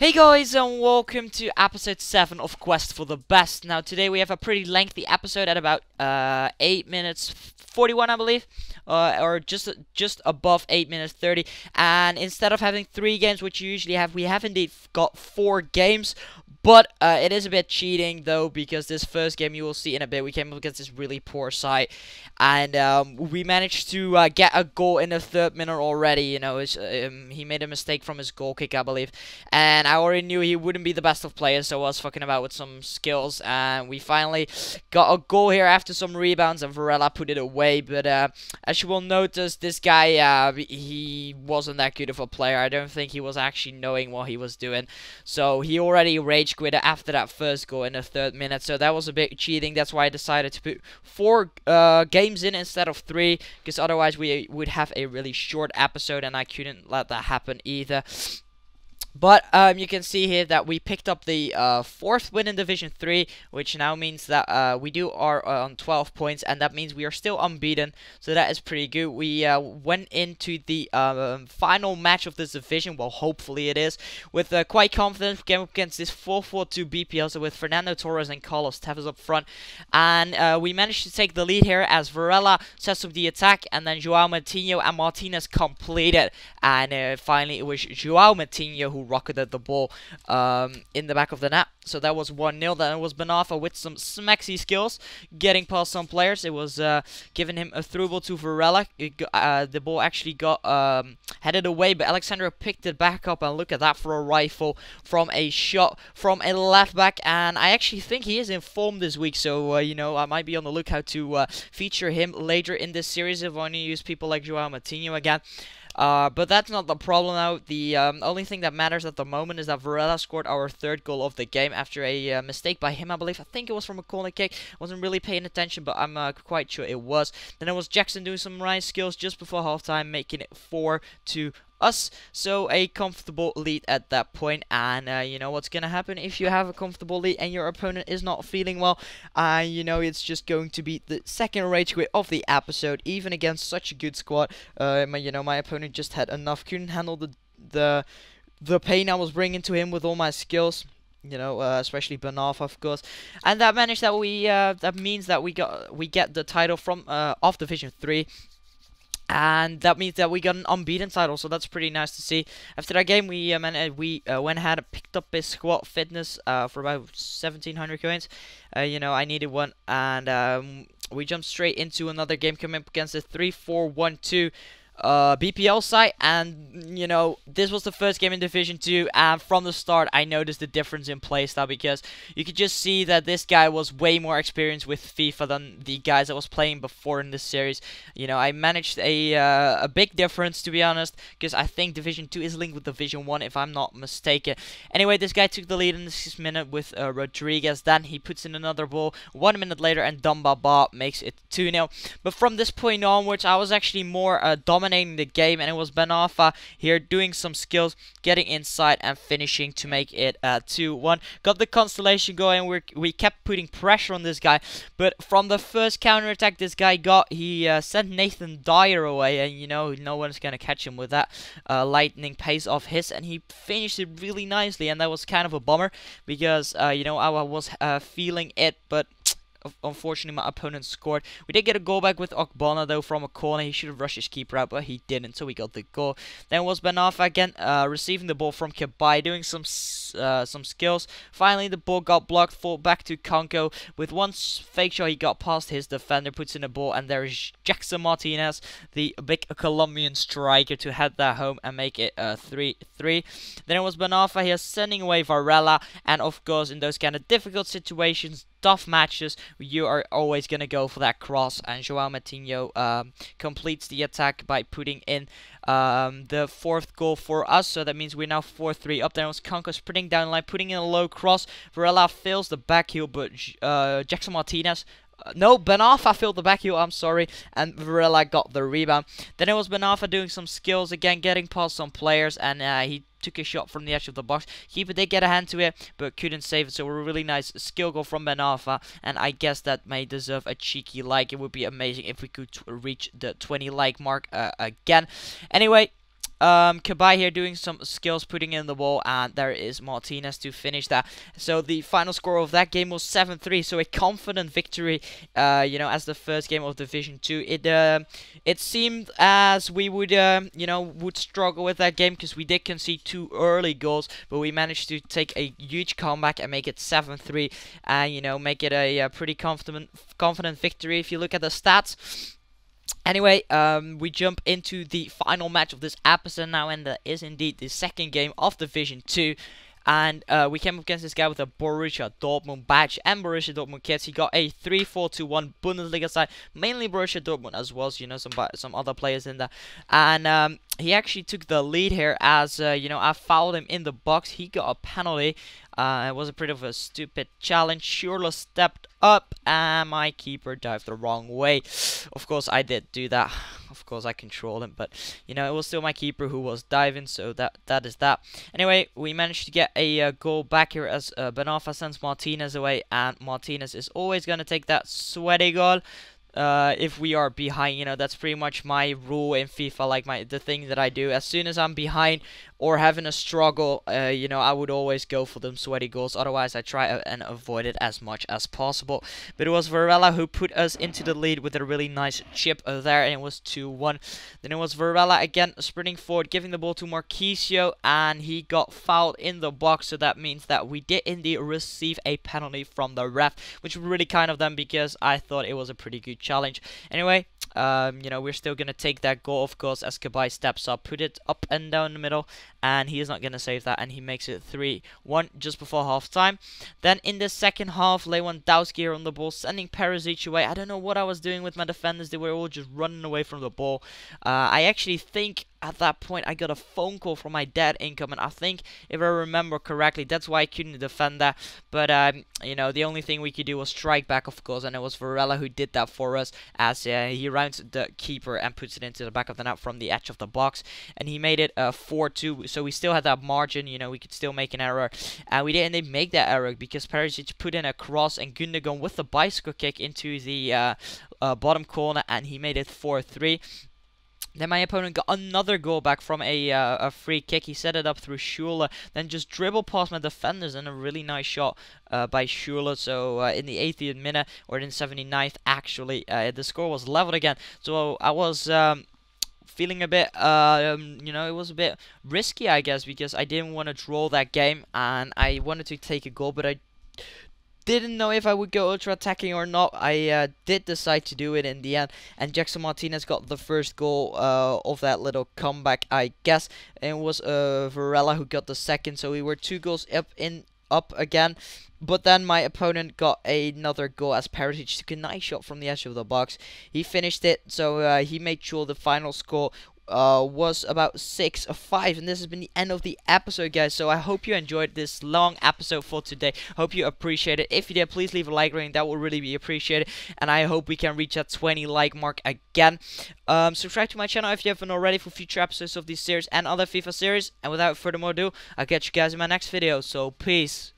Hey guys, and welcome to episode 7 of Quest for the Best. Now today we have a pretty lengthy episode at about 8 minutes 41, I believe, or just above 8 minutes 30. And instead of having 3 games, which you usually have, we have indeed got 4 games. But it is a bit cheating though, because this first game you will see in a bit, we came up against this really poor side, and we managed to get a goal in the 3rd minute already. You know, he made a mistake from his goal kick, I believe, and I already knew he wouldn't be the best of players, so I was fucking about with some skills, and we finally got a goal here after some rebounds, and Varela put it away. But as you will notice, this guy, he wasn't that good of a player. I don't think he was actually knowing what he was doing, so he already rage quit after that first goal in the 3rd minute, so that was a bit cheating. That's why I decided to put 4 games in instead of 3, because otherwise we would have a really short episode, and I couldn't let that happen either. But you can see here that we picked up the 4th win in Division 3, which now means that we are on 12 points, and that means we are still unbeaten, so that is pretty good. We went into the final match of this division, well, hopefully it is, with quite confidence. We came up against this 4-4-2 BPL, so with Fernando Torres and Carlos Tevez up front, and we managed to take the lead here as Varela sets up the attack, and then Joao Matinho and Martinez completed, and finally it was Joao Matinho who rocketed the ball in the back of the net. So that was 1-0. Then it was Benafa with some smexy skills, getting past some players. It was giving him a through ball to Varela. The ball actually got headed away, but Alexandro picked it back up, and look at that for a rifle from a shot from a left back. And I actually think he is in form this week, so you know, I might be on the lookout to feature him later in this series if I want to use people like Joao Matinho again. But that's not the problem now. The only thing that matters at the moment is that Varela scored our 3rd goal of the game after a mistake by him, I believe. I think it was from a corner kick. Wasn't really paying attention, but I'm quite sure it was. Then it was Jackson doing some nice skills just before halftime, making it 4-2 us, so a comfortable lead at that point. And you know what's gonna happen if you have a comfortable lead and your opponent is not feeling well. You know, it's just going to be the 2nd rage quit of the episode, even against such a good squad. You know, my opponent just had enough, couldn't handle the pain I was bringing to him with all my skills. You know, especially Benafa, of course, and that managed that we that means that we get the title from off Division 3. And that means that we got an unbeaten title, so that's pretty nice to see. After that game, we went ahead and picked up his squad fitness for about 1,700 coins. You know, I needed one, and we jumped straight into another game coming up against a 3-4-1-2 BPL site. And you know, this was the first game in Division 2, and from the start I noticed the difference in playstyle, because you could just see that this guy was way more experienced with FIFA than the guys I was playing before in this series. You know, I managed a big difference, to be honest, because I think Division 2 is linked with Division 1 if I'm not mistaken. Anyway, this guy took the lead in the 6th minute with Rodriguez. Then he puts in another ball 1 minute later, and Dumbaba makes it 2-0. But from this point onwards, I was actually more dominating the game, and it was Benafa here doing some skills, getting inside and finishing to make it 2-1. Got the constellation going. We kept putting pressure on this guy, but from the first counter attack this guy got, he sent Nathan Dyer away, and you know, no one's gonna catch him with that lightning pace of his, and he finished it really nicely. And that was kind of a bummer, because you know, I was feeling it, but unfortunately my opponent scored. We did get a goal back with Okbana though from a corner. He should have rushed his keeper out, but he didn't, so we got the goal. Then was Benafa again, receiving the ball from Kabai, doing some skills. Finally the ball got blocked, fall back to Conco. With one fake shot he got past his defender, puts in the ball, and there is Jackson Martinez, the big Colombian striker, to head that home and make it 3-3. Then it was Benafa here sending away Varela, and of course in those kind of difficult situations, tough matches, you are always going to go for that cross, and Joao Matinho completes the attack by putting in the 4th goal for us, so that means we're now 4-3 up. There was Conco sprinting down the line, putting in a low cross. Varela fails the back heel, but Jackson Martinez no, Benafa filled the back heel, I'm sorry, and Varela got the rebound. Then it was Benafa doing some skills again, getting past some players, and he took a shot from the edge of the box. Keeper did get a hand to it, but couldn't save it, so a really nice skill goal from Benafa, and I guess that may deserve a cheeky like. It would be amazing if we could reach the 20 like mark again. Anyway, Kabai here doing some skills, putting in the ball, and there is Martinez to finish that. So the final score of that game was 7-3. So a confident victory, as the first game of Division 2. It seemed as we would, would struggle with that game because we did concede 2 early goals, but we managed to take a huge comeback and make it 7-3, and make it a pretty confident victory if you look at the stats. Anyway, we jump into the final match of this episode now, and that is indeed the second game of Division 2. And we came up against this guy with a Borussia Dortmund badge and Borussia Dortmund kits. He got a 3-4-2-1 Bundesliga side, mainly Borussia Dortmund as well, so some other players in there. And he actually took the lead here as, I fouled him in the box. He got a penalty. It was a pretty of a stupid challenge. Schürrle stepped up and my keeper dived the wrong way. Of course, I did do that. Of course, I controlled him, but it was still my keeper who was diving, so that is that. Anyway, we managed to get a goal back here as Benafa sends Martinez away, and Martinez is always going to take that sweaty goal. If we are behind, that's pretty much my rule in FIFA, like the thing that I do. As soon as I'm behind or having a struggle, I would always go for them sweaty goals. Otherwise, I try and avoid it as much as possible. But it was Varela who put us into the lead with a really nice chip there, and it was 2-1. Then it was Varela again sprinting forward, giving the ball to Marquisio, and he got fouled in the box. So that means that we did indeed receive a penalty from the ref, which was really kind of them because I thought it was a pretty good challenge. Anyway, we're still gonna take that goal, of course, as Kabai steps up, put it up and down the middle, and he is not gonna save that, and he makes it 3-1 just before half time. Then in the second half, Lewandowski here on the ball, sending Perisic away. I don't know what I was doing with my defenders. They were all just running away from the ball. I actually think at that point I got a phone call from my dad incoming. I think, if I remember correctly, that's why I couldn't defend that. But the only thing we could do was strike back, of course, and it was Varela who did that for us, as he rounds the keeper and puts it into the back of the net from the edge of the box, and he made it 4-2. So we still had that margin. We could still make an error, and we didn't make that error because Perisic put in a cross and Gundogan with the bicycle kick into the bottom corner, and he made it 4-3. Then my opponent got another goal back from a free kick. He set it up through Schürrle, then just dribbled past my defenders, and a really nice shot by Schürrle. So in the 80th minute, or in 79th actually, the score was leveled again. So I was feeling a bit, it was a bit risky, I guess, because I didn't want to draw that game, and I wanted to take a goal, but I didn't know if I would go ultra attacking or not. I did decide to do it in the end, and Jackson Martinez got the first goal of that little comeback, I guess. And it was Varela who got the second, so we were 2 goals up again. But then my opponent got another goal as Perisic took a nice shot from the edge of the box. He finished it, so he made sure the final score was about 6-5, and this has been the end of the episode, guys. So I hope you enjoyed this long episode for today. Hope you appreciate it. If you did, please leave a like rating. That would really be appreciated, and I hope we can reach that 20 like mark again. Subscribe to my channel if you haven't already for future episodes of this series and other FIFA series. And without further ado, I'll catch you guys in my next video. So peace.